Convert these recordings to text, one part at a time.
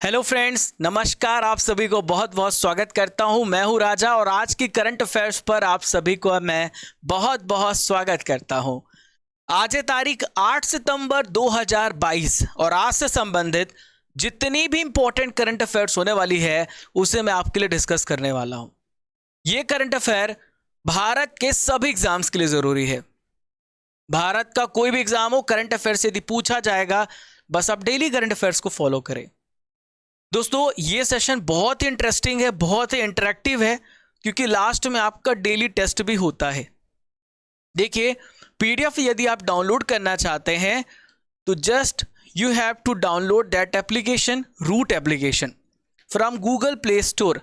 Hello friends, नमस्कार। आप सभी को बहुत बहुत स्वागत करता हूं। मैं हूं राजा और आज की करंट अफेयर्स पर आप सभी को मैं बहुत बहुत स्वागत करता हूं। आज है तारीख 8 सितंबर 2022 और आज से संबंधित जितनी भी इंपॉर्टेंट करंट अफेयर्स होने वाली है उसे मैं आपके लिए डिस्कस करने वाला हूं। ये करंट अफेयर भारत के सभी एग्जाम्स के लिए जरूरी है। भारत का कोई भी एग्जाम हो, करंट अफेयर से यदि पूछा जाएगा, बस आप डेली करंट अफेयर्स को फॉलो करें। दोस्तों, ये सेशन बहुत ही इंटरेस्टिंग है, बहुत ही इंटरेक्टिव है, क्योंकि लास्ट में आपका डेली टेस्ट भी होता है। देखिए, पीडीएफ यदि आप डाउनलोड करना चाहते हैं तो just you have to download that application, root application from Google Play Store.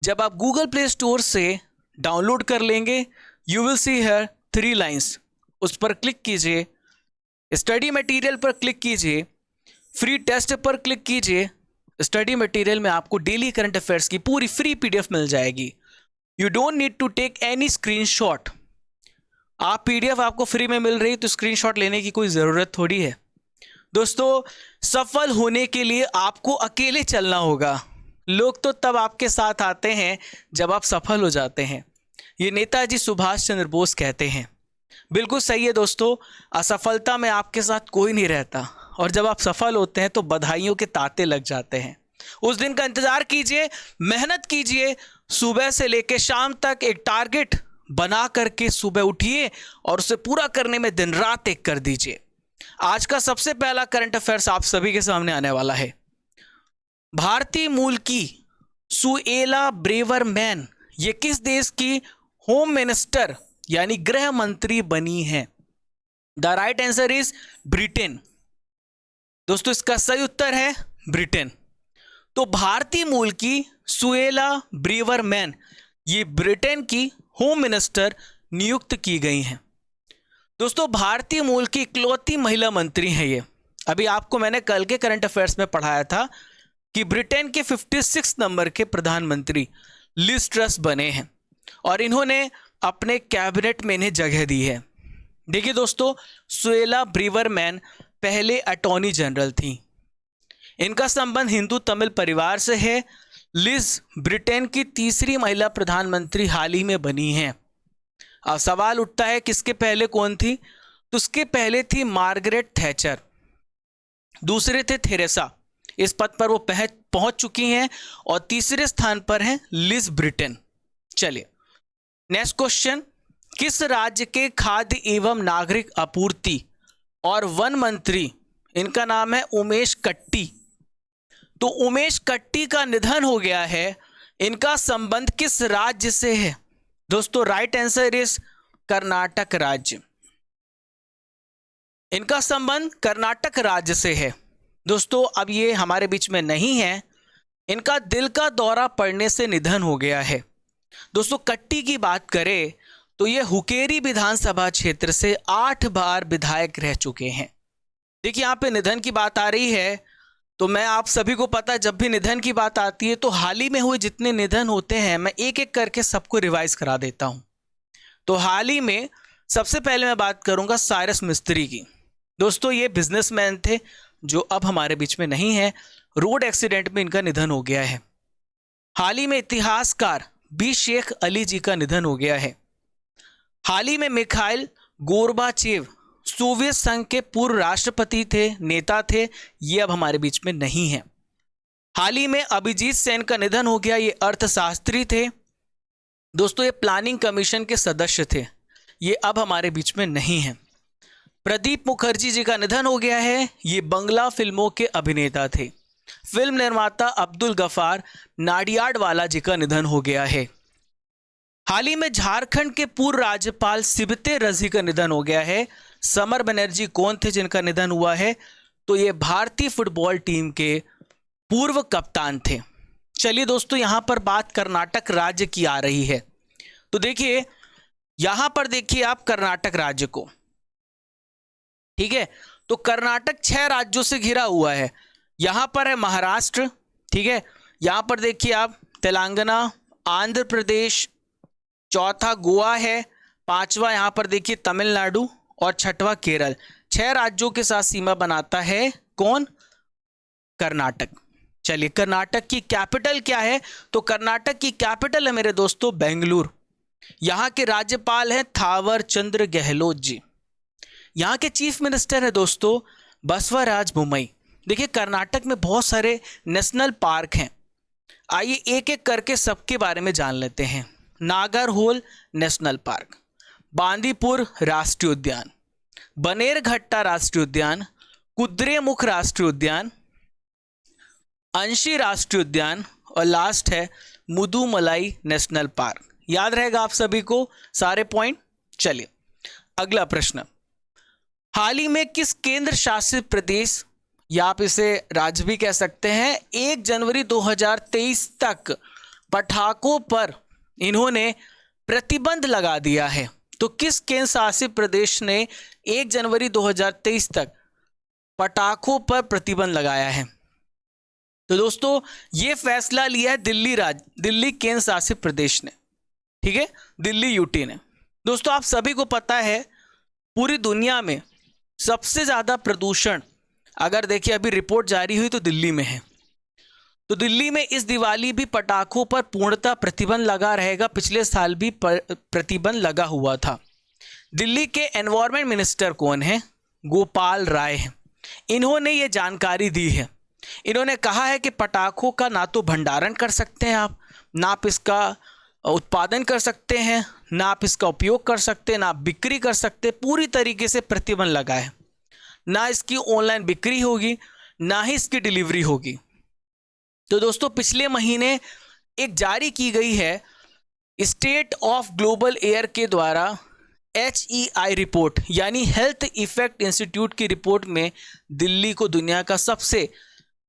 जब आप गूगल प्ले स्टोर से डाउनलोड कर लेंगे, you will see here 3 lines. उस पर क्लिक कीजिए, स्टडी मटेरियल पर क्लिक कीजिए, फ्री टेस्ट पर क्लिक कीजिए। स्टडी मटेरियल में आपको डेली करंट अफेयर्स की पूरी फ्री पीडीएफ मिल जाएगी। You don't need to take any screenshot. आप पीडीएफ आपको फ्री में मिल रही तो स्क्रीनशॉट लेने की कोई ज़रूरत थोड़ी है। दोस्तों, सफल होने के लिए आपको अकेले चलना होगा। लोग तो तब आपके साथ आते हैं जब आप सफल हो जाते हैं। ये नेताजी सुभाष चंद्र बोस कहते हैं। बिल्कुल सही है दोस्तों, असफलता में आपके साथ कोई नहीं रहता और जब आप सफल होते हैं तो बधाइयों के तांते लग जाते हैं। उस दिन का इंतजार कीजिए, मेहनत कीजिए, सुबह से लेकर शाम तक एक टारगेट बना करके सुबह उठिए और उसे पूरा करने में दिन रात एक कर दीजिए। आज का सबसे पहला करंट अफेयर्स आप सभी के सामने आने वाला है। भारतीय मूल की सुएला ब्रेवरमैन ये किस देश की होम मिनिस्टर यानी गृह मंत्री बनी है? The right answer is Britain. दोस्तों, इसका सही उत्तर है ब्रिटेन। तो भारतीय मूल की सुएला ब्रेवरमैन ये ब्रिटेन की होम मिनिस्टर नियुक्त की गई हैं। दोस्तों, भारतीय मूल की इकलौती महिला मंत्री हैं ये। अभी आपको मैंने कल के करंट अफेयर्स में पढ़ाया था कि ब्रिटेन के 56 नंबर के प्रधानमंत्री लिज ट्रस बने हैं और इन्होंने अपने कैबिनेट में इन्हें जगह दी है। देखिए दोस्तों, सुएला ब्रेवरमैन पहले अटॉर्नी जनरल थी। इनका संबंध हिंदू तमिल परिवार से है। लिज ब्रिटेन की तीसरी महिला प्रधानमंत्री हाल ही में बनी हैं। अब सवाल उठता है किसके पहले कौन थी? तो उसके पहले थी मार्गरेट थैचर, दूसरे थे थेरेसा। इस पद पर वो पहुंच चुकी हैं और तीसरे स्थान पर हैं लिज ब्रिटेन। चलिए नेक्स्ट क्वेश्चन, किस राज्य के खाद्य एवं नागरिक आपूर्ति और वन मंत्री, इनका नाम है उमेश कट्टी। तो उमेश कट्टी का निधन हो गया है। इनका संबंध किस राज्य से है? दोस्तों, राइट आंसर इज कर्नाटक राज्य। इनका संबंध कर्नाटक राज्य से है। दोस्तों, अब ये हमारे बीच में नहीं है। इनका दिल का दौरा पड़ने से निधन हो गया है। दोस्तों, कट्टी की बात करें तो ये हुकेरी विधानसभा क्षेत्र से 8 बार विधायक रह चुके हैं। देखिए, यहाँ पे निधन की बात आ रही है तो मैं आप सभी को पता है, जब भी निधन की बात आती है तो हाल ही में हुए जितने निधन होते हैं मैं एक एक करके सबको रिवाइज करा देता हूँ। तो हाल ही में सबसे पहले मैं बात करूँगा साइरस मिस्त्री की। दोस्तों, ये बिजनेसमैन थे जो अब हमारे बीच में नहीं है। रोड एक्सीडेंट में इनका निधन हो गया है। हाल ही में इतिहासकार बी शेख अली जी का निधन हो गया है। हाल ही में मिखाइल गोर्बाचेव सोवियत संघ के पूर्व राष्ट्रपति थे, नेता थे, ये अब हमारे बीच में नहीं है। हाल ही में अभिजीत सेन का निधन हो गया, ये अर्थशास्त्री थे। दोस्तों, ये प्लानिंग कमीशन के सदस्य थे, ये अब हमारे बीच में नहीं है। प्रदीप मुखर्जी जी का निधन हो गया है, ये बंगला फिल्मों के अभिनेता थे। फिल्म निर्माता अब्दुल गफार नाडियाडवाला जी का निधन हो गया है। हाल ही में झारखंड के पूर्व राज्यपाल सिबते रजी का निधन हो गया है। समर बनर्जी कौन थे जिनका निधन हुआ है? तो ये भारतीय फुटबॉल टीम के पूर्व कप्तान थे। चलिए दोस्तों, यहां पर बात कर्नाटक राज्य की आ रही है। तो देखिए, यहां पर देखिए आप कर्नाटक राज्य को, ठीक है। तो कर्नाटक 6 राज्यों से घिरा हुआ है। यहां पर है महाराष्ट्र, ठीक है। यहां पर देखिए आप तेलंगाना, आंध्र प्रदेश, चौथा गोवा है, पांचवा यहां पर देखिए तमिलनाडु और छठवां केरल। 6 राज्यों के साथ सीमा बनाता है कौन? कर्नाटक। चलिए, कर्नाटक की कैपिटल क्या है? तो कर्नाटक की कैपिटल है मेरे दोस्तों बेंगलुरु। यहाँ के राज्यपाल हैं थावर चंद्र गहलोत जी। यहाँ के चीफ मिनिस्टर है दोस्तों बसवराज बोम्मई। देखिए, कर्नाटक में बहुत सारे नेशनल पार्क हैं। आइए एक एक करके सबके बारे में जान लेते हैं। नागरहोल नेशनल पार्क, बांदीपुर राष्ट्रीय उद्यान, बनेरघट्टा राष्ट्रीय उद्यान, कुद्रेमुख राष्ट्रीय उद्यान, अंशी राष्ट्रीय उद्यान और लास्ट है मुदुमलाई नेशनल पार्क। याद रहेगा आप सभी को सारे पॉइंट। चलिए अगला प्रश्न, हाल ही में किस केंद्र शासित प्रदेश, या आप इसे राज्य भी कह सकते हैं, 1 जनवरी 2023 तक पटाखों पर इन्होंने प्रतिबंध लगा दिया है? तो किस केंद्र शासित प्रदेश ने 1 जनवरी 2023 तक पटाखों पर प्रतिबंध लगाया है? तो दोस्तों ये फैसला लिया है दिल्ली केंद्र शासित प्रदेश ने, ठीक है, दिल्ली यूटी ने। दोस्तों आप सभी को पता है पूरी दुनिया में सबसे ज्यादा प्रदूषण, अगर देखिए अभी रिपोर्ट जारी हुई तो दिल्ली में है। तो दिल्ली में इस दिवाली भी पटाखों पर पूर्णतः प्रतिबंध लगा रहेगा। पिछले साल भी प्रतिबंध लगा हुआ था। दिल्ली के एनवायरमेंट मिनिस्टर कौन है? गोपाल राय हैं। इन्होंने ये जानकारी दी है। इन्होंने कहा है कि पटाखों का ना तो भंडारण कर सकते हैं आप, ना आप इसका उत्पादन कर सकते हैं, ना आप इसका उपयोग कर सकते हैं, ना आप बिक्री कर सकते। पूरी तरीके से प्रतिबंध लगा है। ना इसकी ऑनलाइन बिक्री होगी, ना ही इसकी डिलीवरी होगी। तो दोस्तों पिछले महीने एक जारी की गई है स्टेट ऑफ ग्लोबल एयर के द्वारा HEI रिपोर्ट, यानी हेल्थ इफेक्ट इंस्टीट्यूट की रिपोर्ट में दिल्ली को दुनिया का सबसे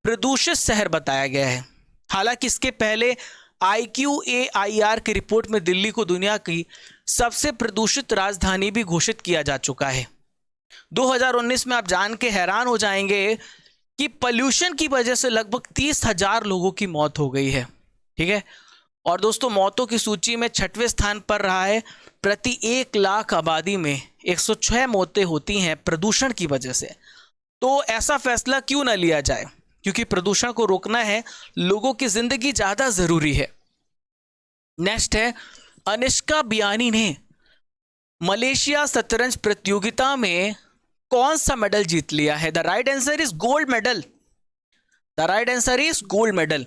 प्रदूषित शहर बताया गया है। हालांकि इसके पहले IQAIR की रिपोर्ट में दिल्ली को दुनिया की सबसे प्रदूषित राजधानी भी घोषित किया जा चुका है। 2019 में आप जान के हैरान हो जाएंगे कि पोल्यूशन की वजह से लगभग 30,000 लोगों की मौत हो गई है, ठीक है। और दोस्तों मौतों की सूची में 6वें स्थान पर रहा है। प्रति 1 लाख आबादी में 106 मौतें होती हैं प्रदूषण की वजह से। तो ऐसा फैसला क्यों ना लिया जाए, क्योंकि प्रदूषण को रोकना है, लोगों की जिंदगी ज्यादा जरूरी है। नेक्स्ट है, अनिष्का बियानी ने मलेशिया शतरंज प्रतियोगिता में कौन सा मेडल जीत लिया है? The right answer is gold medal. The right answer is gold medal.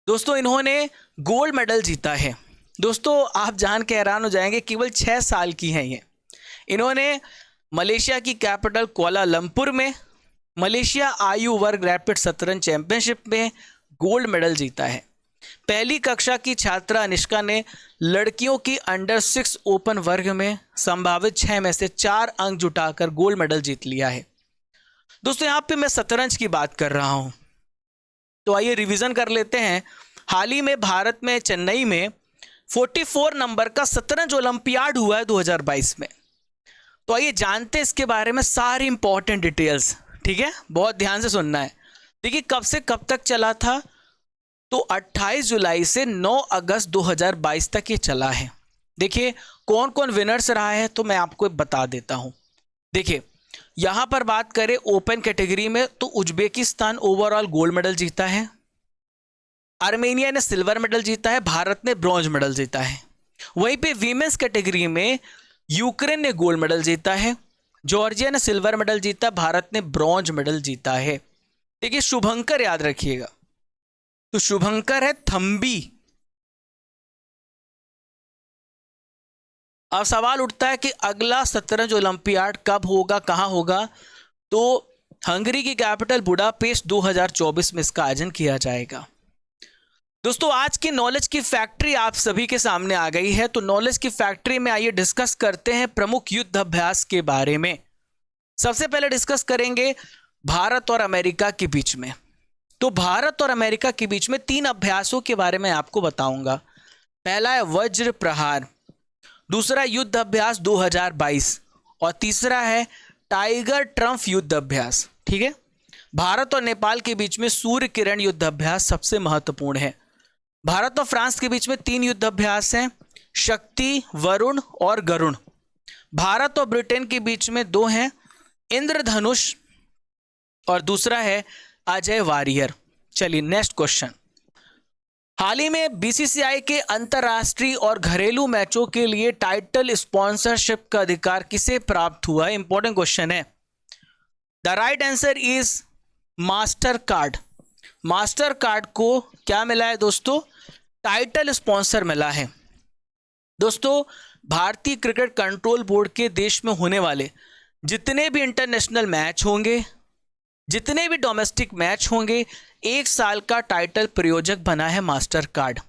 दोस्तों इन्होंने गोल्ड मेडल जीता है। दोस्तों आप जान के हैरान हो जाएंगे, केवल 6 साल की हैं ये। इन्होंने मलेशिया की कैपिटल कुआलालंपुर में मलेशिया आयु वर्ग रैपिड शतरंज चैंपियनशिप में गोल्ड मेडल जीता है। पहली कक्षा की छात्रा अनिष्का ने लड़कियों की अंडर 6 ओपन वर्ग में संभावित 6 में से 4 अंक जुटाकर गोल्ड मेडल जीत लिया है। दोस्तों यहाँ पे मैं शतरंज की बात कर रहा हूँ, तो आइए रिवीजन कर लेते हैं। हाल ही में भारत में चेन्नई में 44 नंबर का शतरंज ओलंपियाड हुआ है 2022 में। तो आइए जानते हैं इसके बारे में सारी इंपॉर्टेंट डिटेल्स, ठीक है, बहुत ध्यान से सुनना है। देखिए कब से कब तक चला था? तो 28 जुलाई से 9 अगस्त 2022 तक ये चला है। देखिए कौन कौन विनर्स रहा है तो मैं आपको बता देता हूं। देखिए यहां पर बात करें ओपन कैटेगरी में तो उज्बेकिस्तान ओवरऑल गोल्ड मेडल जीता है, आर्मेनिया ने सिल्वर मेडल जीता है, भारत ने ब्रॉन्ज मेडल जीता है। वहीं पे वीमेंस कैटेगरी में यूक्रेन ने गोल्ड मेडल जीता है, जॉर्जिया ने सिल्वर मेडल जीता, भारत ने ब्रॉन्ज मेडल जीता है। देखिए शुभंकर याद रखिएगा, तो शुभंकर है थंबी। अब सवाल उठता है कि अगला शतरंज ओलंपियाड कब होगा, कहां होगा? तो हंगरी की कैपिटल बुडापेस्ट 2024 में इसका आयोजन किया जाएगा। दोस्तों आज की नॉलेज की फैक्ट्री आप सभी के सामने आ गई है। तो नॉलेज की फैक्ट्री में आइए डिस्कस करते हैं प्रमुख युद्ध अभ्यास के बारे में। सबसे पहले डिस्कस करेंगे भारत और अमेरिका के बीच में। तो भारत और अमेरिका के बीच में 3 अभ्यासों के बारे में आपको बताऊंगा। पहला है वज्र प्रहार, दूसरा युद्ध अभ्यास 2022 और तीसरा है टाइगर ट्रम्प युद्ध अभ्यास, ठीक है। भारत और नेपाल के बीच में सूर्य किरण युद्ध अभ्यास सबसे महत्वपूर्ण है। भारत और फ्रांस के बीच में 3 युद्ध अभ्यास हैं, शक्ति, वरुण और गरुण। भारत और ब्रिटेन के बीच में 2 हैं, इंद्रधनुष और दूसरा है अजय वारियर। चलिए नेक्स्ट क्वेश्चन। हाल ही में बीसीसीआई के अंतरराष्ट्रीय और घरेलू मैचों के लिए टाइटल स्पॉन्सरशिप का अधिकार किसे प्राप्त हुआ है? इंपॉर्टेंट क्वेश्चन है। The right answer is master card. Master card को क्या मिला है दोस्तों? टाइटल स्पॉन्सर मिला है। दोस्तों, भारतीय क्रिकेट कंट्रोल बोर्ड के देश में होने वाले जितने भी इंटरनेशनल मैच होंगे, जितने भी डोमेस्टिक मैच होंगे, 1 साल का टाइटल प्रयोजक बना है master card.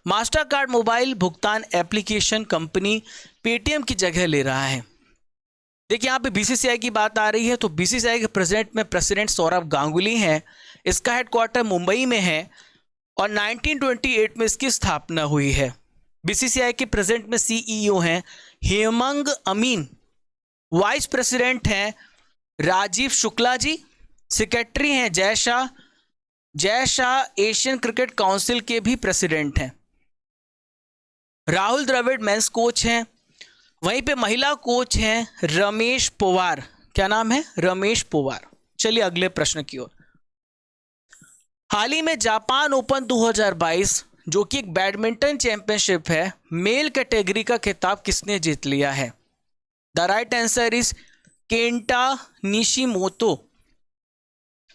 Master card mobile भुगतान एप्लीकेशन कंपनी पेटीएम की जगह ले रहा है। देखिए यहाँ पे बीसीसीआई की बात आ रही है, तो बीसीसीआई के प्रेसिडेंट सौरभ गांगुली हैं। इसका हेडक्वार्टर मुंबई में है और 1928 में इसकी स्थापना हुई है। बीसीसीआई के प्रेसिडेंट में सीईओ हैं हेमंग अमीन, वाइस प्रेसिडेंट हैं राजीव शुक्ला जी, सेक्रेटरी हैं Jay Shah. Jay Shah Asian cricket council के भी प्रेसिडेंट हैं। राहुल द्रविड़ मेंस कोच हैं। वहीं पे महिला कोच हैं रमेश पोवार। क्या नाम है? रमेश पोवार। चलिए अगले प्रश्न की ओर। हाल ही में जापान ओपन 2022 जो कि एक बैडमिंटन चैंपियनशिप है, मेल कैटेगरी का खिताब किसने जीत लिया है? The right answer is Kenta Nishimoto.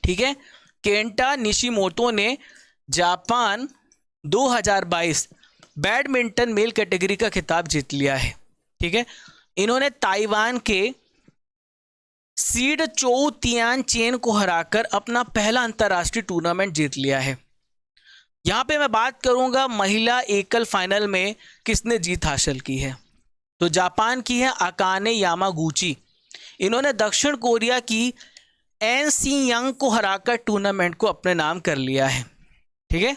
ठीक है, केंटा निशिमोतो ने जापान 2022 बैडमिंटन मेल कैटेगरी का खिताब जीत लिया है। ठीक है, इन्होंने ताइवान के सीड चोउ तियान चेन को हराकर अपना पहला अंतर्राष्ट्रीय टूर्नामेंट जीत लिया है। यहां पे मैं बात करूंगा महिला एकल फाइनल में किसने जीत हासिल की है, तो जापान की है अकाने यामागुची। इन्होंने दक्षिण कोरिया की एन सी यंग को हराकर टूर्नामेंट को अपने नाम कर लिया है। ठीक है,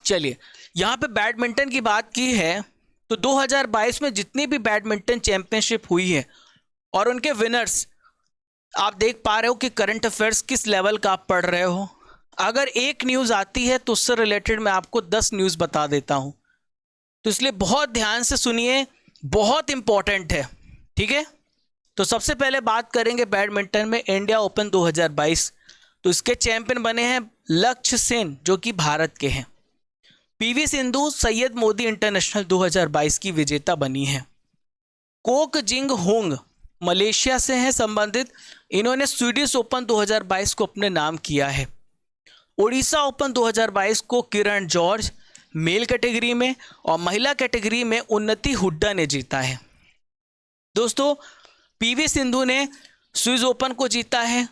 चलिए यहां पे बैडमिंटन की बात की है तो 2022 में जितनी भी बैडमिंटन चैंपियनशिप हुई है और उनके विनर्स आप देख पा रहे हो कि करंट अफेयर्स किस लेवल का आप पढ़ रहे हो। अगर एक न्यूज़ आती है तो उससे रिलेटेड मैं आपको 10 न्यूज़ बता देता हूं, तो इसलिए बहुत ध्यान से सुनिए, बहुत इंपॉर्टेंट है। ठीक है, तो सबसे पहले बात करेंगे बैडमिंटन में इंडिया ओपन 2022। तो इसके चैंपियन बने हैं लक्ष्य सेन जो कि भारत के हैं। पीवी सिंधु सैयद मोदी इंटरनेशनल 2022 की विजेता बनी है। कोक जिंग होंग मलेशिया से हैं संबंधित, इन्होंने स्वीडिश ओपन 2022 को अपने नाम किया है। ओडिशा ओपन 2022 को किरण जॉर्ज मेल कैटेगरी में और महिला कैटेगरी में उन्नति हुड्डा ने जीता है। दोस्तों, पीवी सिंधु ने स्विस ओपन को जीता है,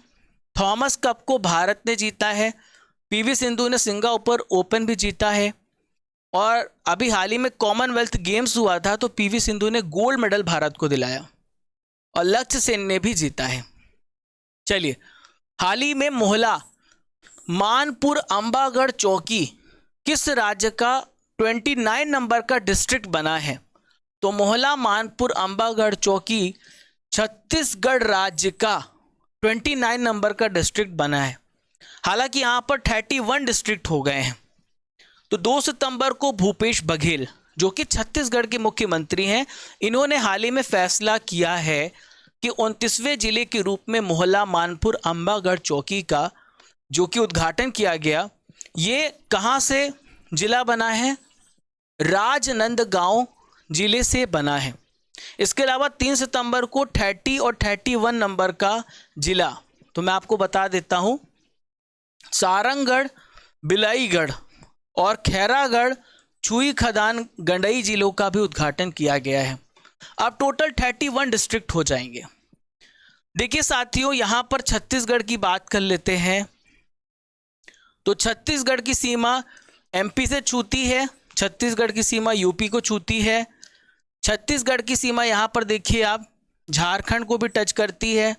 थॉमस कप को भारत ने जीता है, पीवी सिंधु ने सिंगापुर ओपन भी जीता है और अभी हाल ही में कॉमनवेल्थ गेम्स हुआ था तो पीवी सिंधु ने गोल्ड मेडल भारत को दिलाया और लक्ष्य सेन ने भी जीता है। चलिए, हाल ही में मोहला मानपुर अंबागढ़ चौकी किस राज्य का 29 नंबर का डिस्ट्रिक्ट बना है? तो मोहला मानपुर अंबागढ़ चौकी छत्तीसगढ़ राज्य का 29 नंबर का डिस्ट्रिक्ट बना है। हालांकि यहाँ पर 31 डिस्ट्रिक्ट हो गए हैं। तो 2 सितंबर को भूपेश बघेल जो कि छत्तीसगढ़ के मुख्यमंत्री हैं, इन्होंने हाल ही में फैसला किया है कि 29वें जिले के रूप में मोहला मानपुर अंबागढ़ चौकी का जो कि उद्घाटन किया गया, ये कहाँ से जिला बना है? राजनांदगांव जिले से बना है। इसके अलावा 3 सितंबर को 30 और 31 नंबर का जिला, तो मैं आपको बता देता हूँ, सारंगढ़, बिलाईगढ़ और खैरागढ़, छुई खदान, गंडई जिलों का भी उद्घाटन किया गया है। अब टोटल 31 डिस्ट्रिक्ट हो जाएंगे। देखिए साथियों, यहाँ पर छत्तीसगढ़ की बात कर लेते हैं। तो छत्तीसगढ़ की सीमा एमपी से छूती है, छत्तीसगढ़ की सीमा यूपी को छूती है, छत्तीसगढ़ की सीमा यहाँ पर देखिए आप झारखंड को भी टच करती है,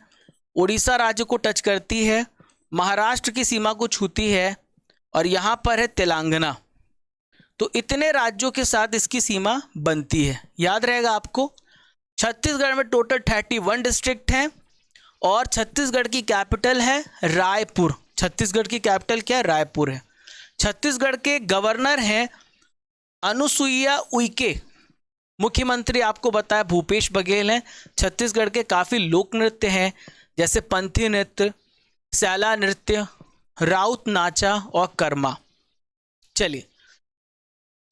उड़ीसा राज्य को टच करती है, महाराष्ट्र की सीमा को छूती है और यहाँ पर है तेलंगाना। तो इतने राज्यों के साथ इसकी सीमा बनती है, याद रहेगा आपको। छत्तीसगढ़ में टोटल 31 डिस्ट्रिक्ट हैं और छत्तीसगढ़ की कैपिटल है रायपुर। छत्तीसगढ़ की कैपिटल क्या है? रायपुर है। छत्तीसगढ़ के गवर्नर हैं अनुसुईया उइके, मुख्यमंत्री आपको बताया भूपेश बघेल हैं। छत्तीसगढ़ के काफ़ी लोक नृत्य हैं जैसे पंथी नृत्य, सैला नृत्य, राउत नाचा और कर्मा। चलिए,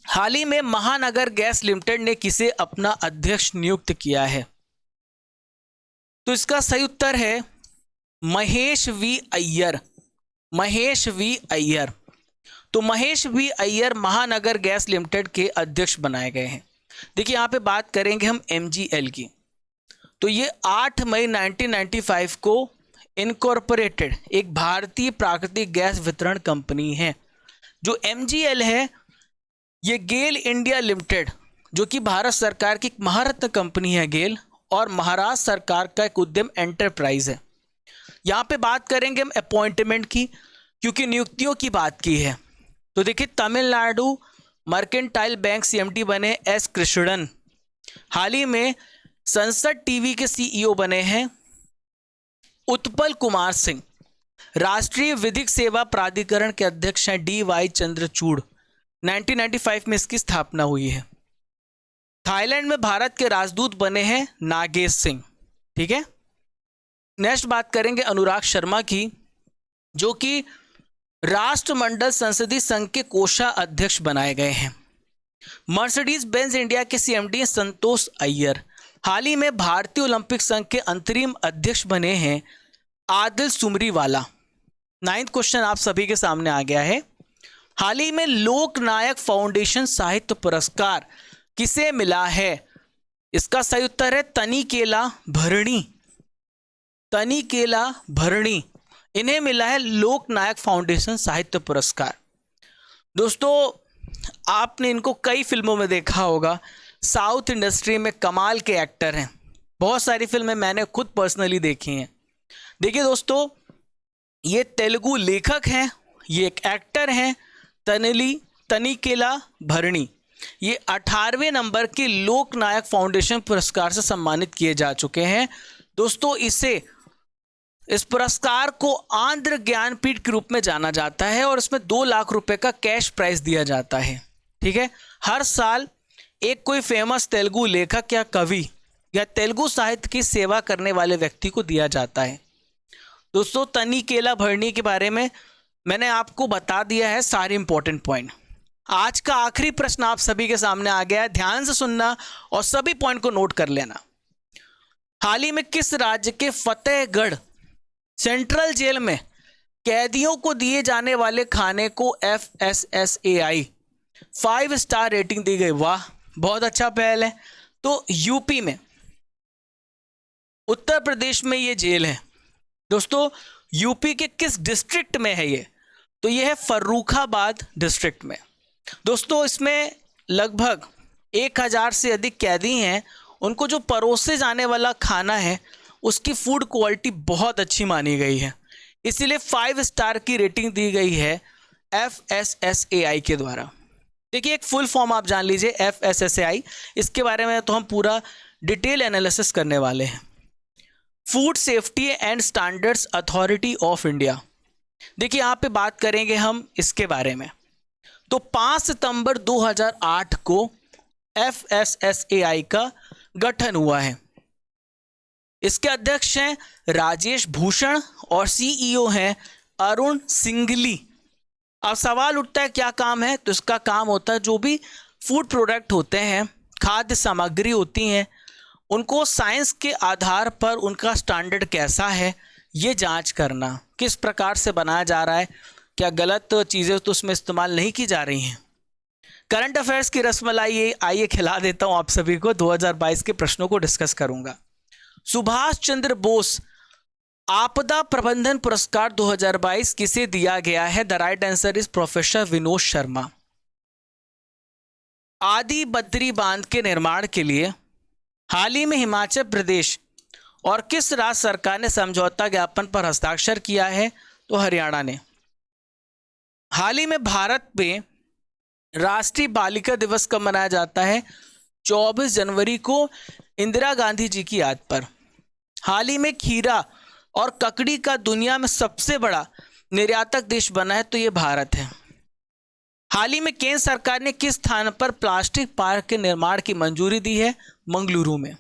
हाल ही में महानगर गैस लिमिटेड ने किसे अपना अध्यक्ष नियुक्त किया है? तो इसका सही उत्तर है महेश वी अय्यर। महेश वी अय्यर। तो महेश वी अय्यर महानगर गैस लिमिटेड के अध्यक्ष बनाए गए हैं। देखिए, यहां पे बात करेंगे हम एमजीएल की। तो ये 8 मई 1995 को इनकॉर्पोरेटेड एक भारतीय प्राकृतिक गैस वितरण कंपनी है। जो एमजीएल है ये गेल इंडिया लिमिटेड, जो कि भारत सरकार की एक महारत्न कंपनी है गेल, और महाराष्ट्र सरकार का एक उद्यम एंटरप्राइज है। यहाँ पे बात करेंगे हम अपॉइंटमेंट की, क्योंकि नियुक्तियों की बात की है। तो देखिए, तमिलनाडु मर्केंटाइल बैंक सीएमडी बने एस कृष्णन। हाल ही में संसद टीवी के सीईओ बने हैं उत्पल कुमार सिंह। राष्ट्रीय विधिक सेवा प्राधिकरण के अध्यक्ष हैं DY चंद्रचूड़। 1995 में इसकी स्थापना हुई है। थाईलैंड में भारत के राजदूत बने हैं नागेश सिंह। ठीक है, नेक्स्ट बात करेंगे अनुराग शर्मा की, जो कि राष्ट्रमंडल संसदीय संघ के कोषाध्यक्ष बनाए गए हैं। मर्सिडीज बेंज इंडिया के सीएमडी संतोष अय्यर। हाल ही में भारतीय ओलंपिक संघ के अंतरिम अध्यक्ष बने हैं आदिल सुमरीवाला। 9th क्वेश्चन आप सभी के सामने आ गया है। हाल ही में लोकनायक फाउंडेशन साहित्य पुरस्कार किसे मिला है? इसका सही उत्तर है तनिकेला भरणी। तनिकेला भरणी, इन्हें मिला है लोकनायक फाउंडेशन साहित्य पुरस्कार। दोस्तों, आपने इनको कई फिल्मों में देखा होगा। साउथ इंडस्ट्री में कमाल के एक्टर हैं। बहुत सारी फिल्में मैंने खुद पर्सनली देखी हैं। देखिए दोस्तों, ये तेलुगु लेखक हैं, ये एक एक्टर हैं, तनिकेला भरणी। ये 18वें नंबर के लोकनायक फाउंडेशन पुरस्कार से सम्मानित किए जा चुके हैं। दोस्तों, इस पुरस्कार को आंध्र ज्ञानपीठ के रूप में जाना जाता है और इसमें 2 लाख रुपए का कैश प्राइज दिया जाता है। ठीक है, हर साल एक कोई फेमस तेलुगु लेखक या कवि या तेलुगु साहित्य की सेवा करने वाले व्यक्ति को दिया जाता है। दोस्तों, तनिकेला भरणी के बारे में मैंने आपको बता दिया है सारे इंपॉर्टेंट पॉइंट। आज का आखिरी प्रश्न आप सभी के सामने आ गया है, ध्यान से सुनना और सभी पॉइंट को नोट कर लेना। हाल ही में किस राज्य के फतेहगढ़ सेंट्रल जेल में कैदियों को दिए जाने वाले खाने को FSSAI 5 स्टार रेटिंग दी गई? वाह, बहुत अच्छा पहल है। तो यूपी में, उत्तर प्रदेश में ये जेल है। दोस्तों, यूपी के किस डिस्ट्रिक्ट में है ये? तो ये है फर्रुखाबाद डिस्ट्रिक्ट में। दोस्तों, इसमें लगभग 1000 से अधिक कैदी हैं। उनको जो परोसे जाने वाला खाना है उसकी फूड क्वालिटी बहुत अच्छी मानी गई है, इसीलिए 5 स्टार की रेटिंग दी गई है FSSAI के द्वारा। देखिए, एक फुल फॉर्म आप जान लीजिए FSSAI, इसके बारे में तो हम पूरा डिटेल एनालिसिस करने वाले हैं। Food safety and standards authority of India. देखिए, यहाँ पे बात करेंगे हम इसके बारे में। तो 5 सितंबर 2008 को FSSAI का गठन हुआ है। इसके अध्यक्ष हैं राजेश भूषण और CEO हैं अरुण सिंघली। अब सवाल उठता है क्या काम है? तो इसका काम होता है जो भी फूड प्रोडक्ट होते हैं, खाद्य सामग्री होती हैं, उनको साइंस के आधार पर उनका स्टैंडर्ड कैसा है ये जांच करना, किस प्रकार से बनाया जा रहा है, क्या गलत चीज़ें तो उसमें इस्तेमाल नहीं की जा रही हैं। करंट अफेयर्स की रसमलाई आइए खिला देता हूँ आप सभी को। 2022 के प्रश्नों को डिस्कस करूंगा। सुभाष चंद्र बोस आपदा प्रबंधन पुरस्कार 2022 किसे दिया गया है? The right answer is professor Vinod Sharma. आदि बद्री बांध के निर्माण के लिए हाल ही में हिमाचल प्रदेश और किस राज्य सरकार ने समझौता ज्ञापन पर हस्ताक्षर किया है? तो हरियाणा ने। हाल ही में भारत में राष्ट्रीय बालिका दिवस कब मनाया जाता है? 24 जनवरी को इंदिरा गांधी जी की याद पर। हाल ही में खीरा और ककड़ी का दुनिया में सबसे बड़ा निर्यातक देश बना है, तो ये भारत है। हाल ही में केंद्र सरकार ने किस स्थान पर प्लास्टिक पार्क के निर्माण की मंजूरी दी है? मंगलुरु में।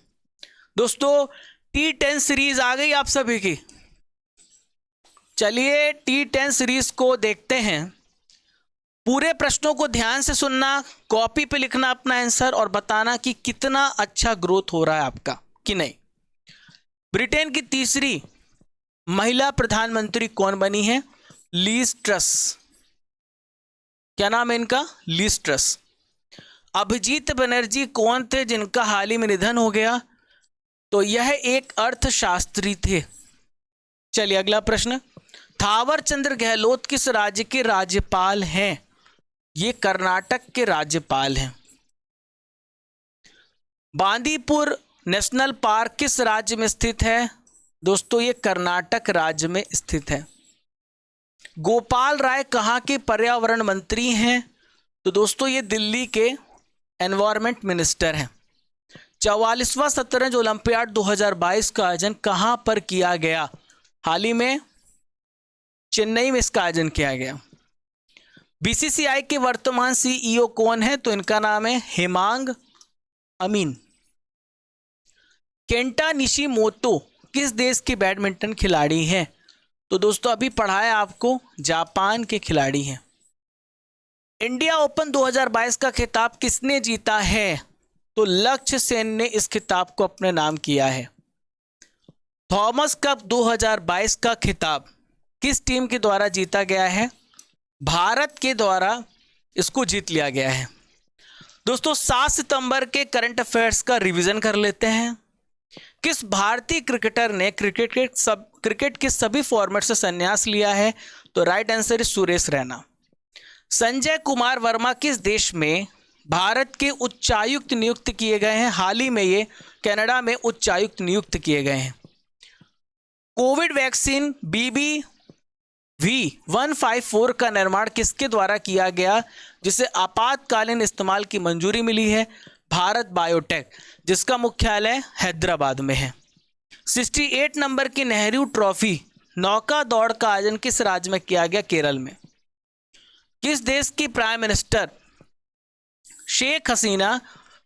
दोस्तों, T10 सीरीज आ गई आप सभी की। चलिए T10 सीरीज को देखते हैं। पूरे प्रश्नों को ध्यान से सुनना, कॉपी पे लिखना अपना आंसर और बताना कि कितना अच्छा ग्रोथ हो रहा है आपका कि नहीं। ब्रिटेन की तीसरी महिला प्रधानमंत्री कौन बनी है? Lease truss. क्या नाम है इनका? Lease truss. अभिजीत बनर्जी कौन थे जिनका हाल ही में निधन हो गया? तो यह एक अर्थशास्त्री थे। चलिए अगला प्रश्न। थावर चंद गहलोत किस राज्य के राज्यपाल हैं? ये कर्नाटक के राज्यपाल हैं। बांदीपुर नेशनल पार्क किस राज्य में स्थित है? दोस्तों ये कर्नाटक राज्य में स्थित है। गोपाल राय कहाँ के पर्यावरण मंत्री हैं? तो दोस्तों ये दिल्ली के एनवायरमेंट मिनिस्टर हैं। 44वां शतरंज ओलंपियाड 2022 का आयोजन कहाँ पर किया गया? हाल ही में चेन्नई में इसका आयोजन किया गया। बीसीसीआई के वर्तमान सीईओ कौन है? तो इनका नाम है हेमांग अमीन। केंटा निशिमोतो किस देश के बैडमिंटन खिलाड़ी हैं? तो दोस्तों अभी पढ़ा है आपको, जापान के खिलाड़ी हैं। इंडिया ओपन 2022 का खिताब किसने जीता है? तो लक्ष्य सेन ने इस खिताब को अपने नाम किया है। थॉमस कप 2022 का खिताब किस टीम के द्वारा जीता गया है? भारत के द्वारा इसको जीत लिया गया है। दोस्तों 7 सितंबर के करंट अफेयर्स का रिवीजन कर लेते हैं। किस भारतीय क्रिकेटर ने क्रिकेट के सभी फॉर्मेट से संन्यास लिया है? तो right answer is Suresh Raina. Sanjay Kumar Verma किस देश में भारत के उच्चायुक्त नियुक्त किए गए हैं? हाल ही में ये कनाडा में उच्चायुक्त नियुक्त किए गए हैं। कोविड वैक्सीन BBV154 का निर्माण किसके द्वारा किया गया जिसे आपातकालीन इस्तेमाल की मंजूरी मिली है? भारत बायोटेक, जिसका मुख्यालय हैदराबाद में है। 68 नंबर की नेहरू ट्रॉफी नौका दौड़ का आयोजन किस राज्य में किया गया? केरल में। किस देश की प्राइम मिनिस्टर शेख हसीना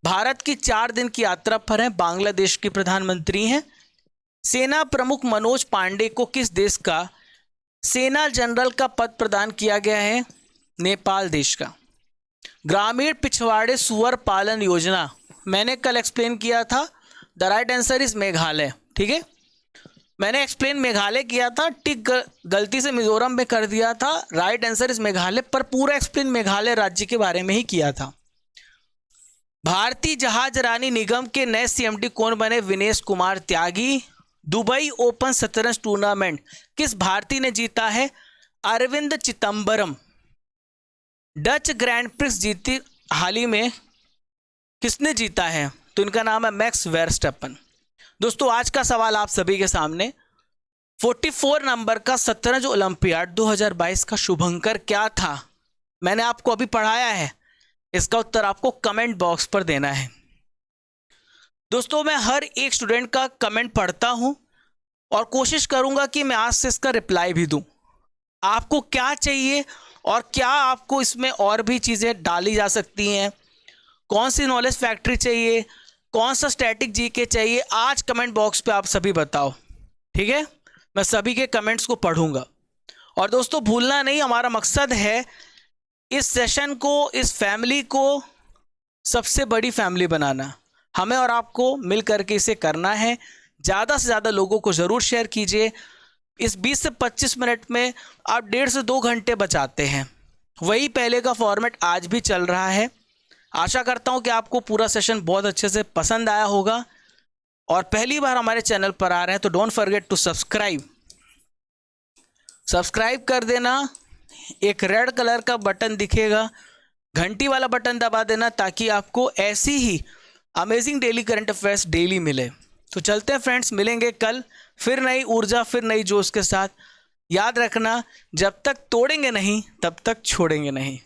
भारत की 4 दिन की यात्रा पर हैं? बांग्लादेश की प्रधानमंत्री हैं। सेना प्रमुख मनोज पांडे को किस देश का सेना जनरल का पद प्रदान किया गया है? नेपाल देश का। ग्रामीण पिछवाड़े सुअर पालन योजना मैंने कल एक्सप्लेन किया था। The right answer is Meghalaya. ठीक है, मैंने एक्सप्लेन मेघालय किया था, टिक गलती से मिजोरम में कर दिया था। राइट आंसर इज मेघालय, पर पूरा एक्सप्लेन मेघालय राज्य के बारे में ही किया था। भारतीय जहाज रानी निगम के नए सीएमडी कौन बने? विनेश कुमार त्यागी। दुबई ओपन शतरंज टूर्नामेंट किस भारतीय ने जीता है? Arvind Chidambaram. Dutch grand prix जीती हाल ही में किसने जीता है? तो इनका नाम है मैक्स वर्स्टेपन। दोस्तों आज का सवाल आप सभी के सामने, 44 नंबर का शतरंज ओलंपियाड 2022 का शुभंकर क्या था? मैंने आपको अभी पढ़ाया है, इसका उत्तर आपको कमेंट बॉक्स पर देना है। दोस्तों मैं हर एक स्टूडेंट का कमेंट पढ़ता हूं और कोशिश करूंगा कि मैं आज से इसका रिप्लाई भी दूं। आपको क्या चाहिए और क्या आपको इसमें और भी चीज़ें डाली जा सकती हैं, कौन सी नॉलेज फैक्ट्री चाहिए, कौन सा स्टैटिक जीके चाहिए, आज कमेंट बॉक्स पे आप सभी बताओ। ठीक है, मैं सभी के कमेंट्स को पढ़ूंगा। और दोस्तों भूलना नहीं, हमारा मकसद है इस सेशन को, इस फैमिली को सबसे बड़ी फैमिली बनाना। हमें और आपको मिल करके इसे करना है। ज़्यादा से ज़्यादा लोगों को ज़रूर शेयर कीजिए। इस 20 से 25 मिनट में आप 1.5 से 2 घंटे बचाते हैं। वही पहले का फॉर्मेट आज भी चल रहा है। आशा करता हूं कि आपको पूरा सेशन बहुत अच्छे से पसंद आया होगा। और पहली बार हमारे चैनल पर आ रहे हैं तो डोंट फॉरगेट टू सब्सक्राइब कर देना। एक रेड कलर का बटन दिखेगा, घंटी वाला बटन दबा देना ताकि आपको ऐसी ही amazing daily current affairs daily मिले। तो चलते हैं फ्रेंड्स, मिलेंगे कल फिर नई ऊर्जा, फिर नई जोश के साथ। याद रखना, जब तक तोड़ेंगे नहीं तब तक छोड़ेंगे नहीं।